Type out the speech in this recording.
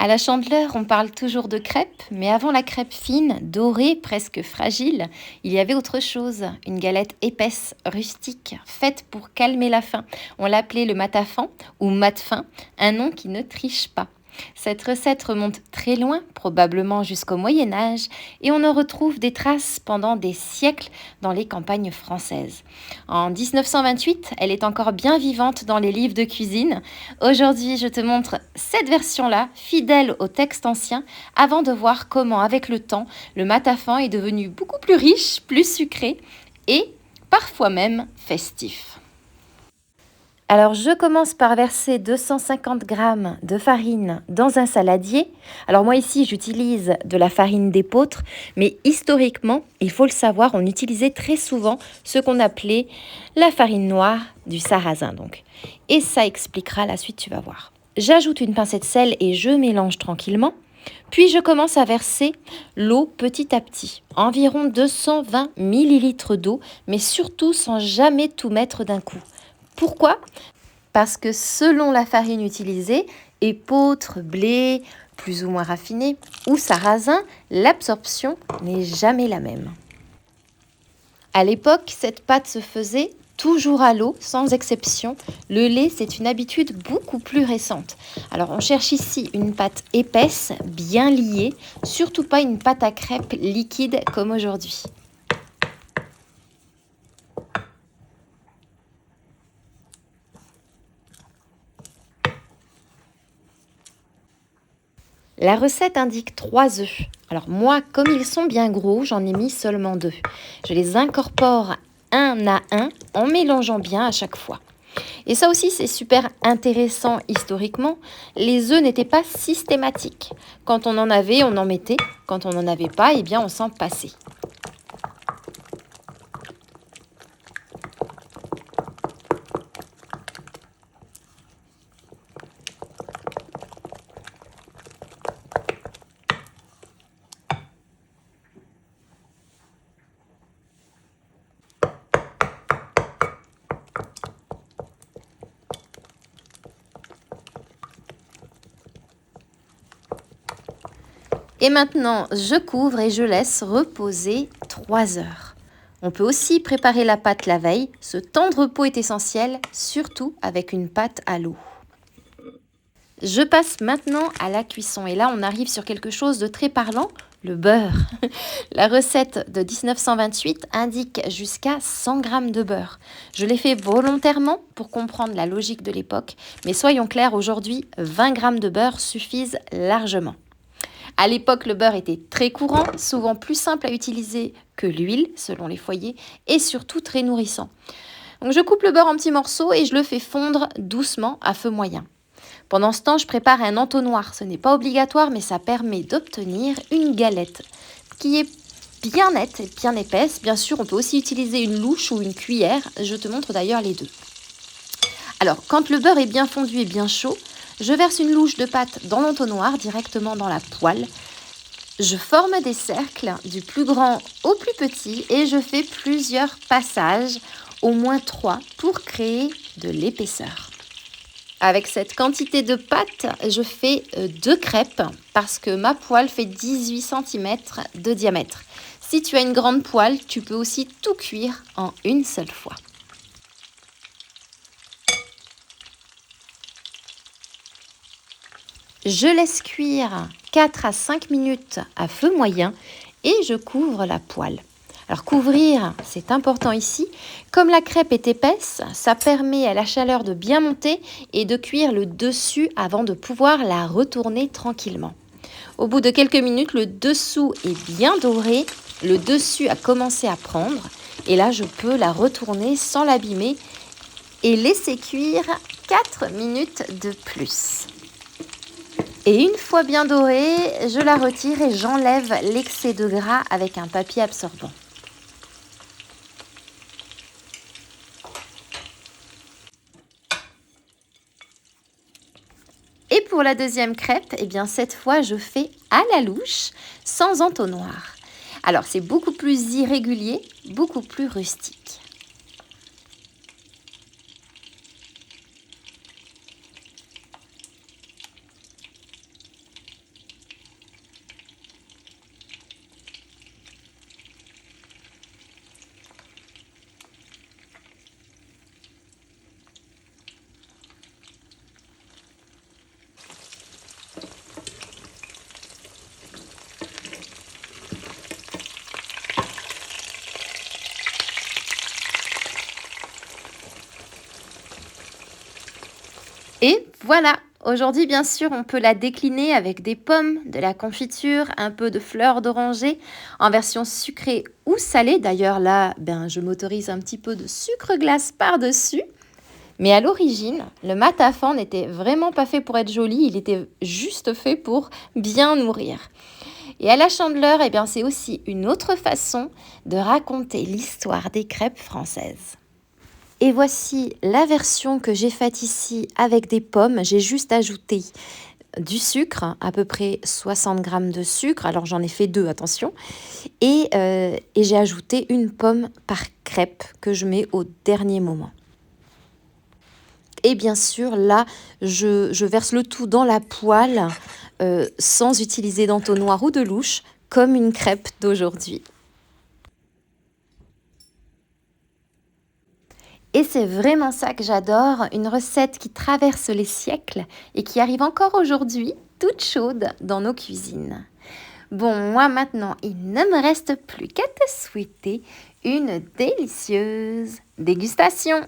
À la Chandeleur, on parle toujours de crêpes, mais avant la crêpe fine, dorée, presque fragile, il y avait autre chose, une galette épaisse, rustique, faite pour calmer la faim. On l'appelait le matafan ou matefin, un nom qui ne triche pas. Cette recette remonte très loin, probablement jusqu'au Moyen Âge, et on en retrouve des traces pendant des siècles dans les campagnes françaises. En 1928, elle est encore bien vivante dans les livres de cuisine. Aujourd'hui, je te montre cette version-là, fidèle au texte ancien, avant de voir comment, avec le temps, le matafan est devenu beaucoup plus riche, plus sucré et parfois même festif. Alors, je commence par verser 250 grammes de farine dans un saladier. Alors, moi ici, j'utilise de la farine d'épeautre, mais historiquement, il faut le savoir, on utilisait très souvent ce qu'on appelait la farine noire du sarrasin. Donc. Et ça expliquera la suite, tu vas voir. J'ajoute une pincée de sel et je mélange tranquillement. Puis je commence à verser l'eau petit à petit, environ 220 millilitres d'eau, mais surtout sans jamais tout mettre d'un coup. Pourquoi ? Parce que selon la farine utilisée, épeautre, blé, plus ou moins raffiné, ou sarrasin, l'absorption n'est jamais la même. À l'époque, cette pâte se faisait toujours à l'eau, sans exception. Le lait, c'est une habitude beaucoup plus récente. Alors, on cherche ici une pâte épaisse, bien liée, surtout pas une pâte à crêpes liquide comme aujourd'hui. La recette indique 3 œufs. Alors moi, comme ils sont bien gros, j'en ai mis seulement 2. Je les incorpore un à un en mélangeant bien à chaque fois. Et ça aussi, c'est super intéressant historiquement. Les œufs n'étaient pas systématiques. Quand on en avait, on en mettait. Quand on n'en avait pas, eh bien, on s'en passait. Et maintenant, je couvre et je laisse reposer 3 heures. On peut aussi préparer la pâte la veille. Ce temps de repos est essentiel, surtout avec une pâte à l'eau. Je passe maintenant à la cuisson et là on arrive sur quelque chose de très parlant, le beurre. La recette de 1928 indique jusqu'à 100 g de beurre. Je l'ai fait volontairement pour comprendre la logique de l'époque, mais soyons clairs, aujourd'hui 20 g de beurre suffisent largement. À l'époque, le beurre était très courant, souvent plus simple à utiliser que l'huile selon les foyers et surtout très nourrissant. Donc je coupe le beurre en petits morceaux et je le fais fondre doucement à feu moyen. Pendant ce temps, je prépare un entonnoir. Ce n'est pas obligatoire, mais ça permet d'obtenir une galette qui est bien nette et bien épaisse. Bien sûr, on peut aussi utiliser une louche ou une cuillère. Je te montre d'ailleurs les deux. Alors, quand le beurre est bien fondu et bien chaud, je verse une louche de pâte dans l'entonnoir directement dans la poêle. Je forme des cercles du plus grand au plus petit et je fais plusieurs passages, au moins 3, pour créer de l'épaisseur. Avec cette quantité de pâte, je fais 2 crêpes parce que ma poêle fait 18 cm de diamètre. Si tu as une grande poêle, tu peux aussi tout cuire en une seule fois. Je laisse cuire 4 à 5 minutes à feu moyen et je couvre la poêle. Alors couvrir, c'est important ici. Comme la crêpe est épaisse, ça permet à la chaleur de bien monter et de cuire le dessus avant de pouvoir la retourner tranquillement. Au bout de quelques minutes, le dessous est bien doré, le dessus a commencé à prendre et là je peux la retourner sans l'abîmer et laisser cuire 4 minutes de plus. Et une fois bien dorée, je la retire et j'enlève l'excès de gras avec un papier absorbant. Et pour la deuxième crêpe, eh bien cette fois je fais à la louche, sans entonnoir. Alors c'est beaucoup plus irrégulier, beaucoup plus rustique. Et voilà, aujourd'hui bien sûr on peut la décliner avec des pommes, de la confiture, un peu de fleurs d'oranger en version sucrée ou salée. D'ailleurs là, je m'autorise un petit peu de sucre glace par-dessus. Mais à l'origine, le matafan n'était vraiment pas fait pour être joli, il était juste fait pour bien nourrir. Et à la Chandeleur, c'est aussi une autre façon de raconter l'histoire des crêpes françaises. Et voici la version que j'ai faite ici avec des pommes. J'ai juste ajouté du sucre, à peu près 60 grammes de sucre. Alors j'en ai fait 2, attention. Et j'ai ajouté une pomme par crêpe que je mets au dernier moment. Et bien sûr, là, je verse le tout dans la poêle sans utiliser d'entonnoir ou de louche, comme une crêpe d'aujourd'hui. Et c'est vraiment ça que j'adore, une recette qui traverse les siècles et qui arrive encore aujourd'hui, toute chaude, dans nos cuisines. Bon, moi maintenant, il ne me reste plus qu'à te souhaiter une délicieuse dégustation.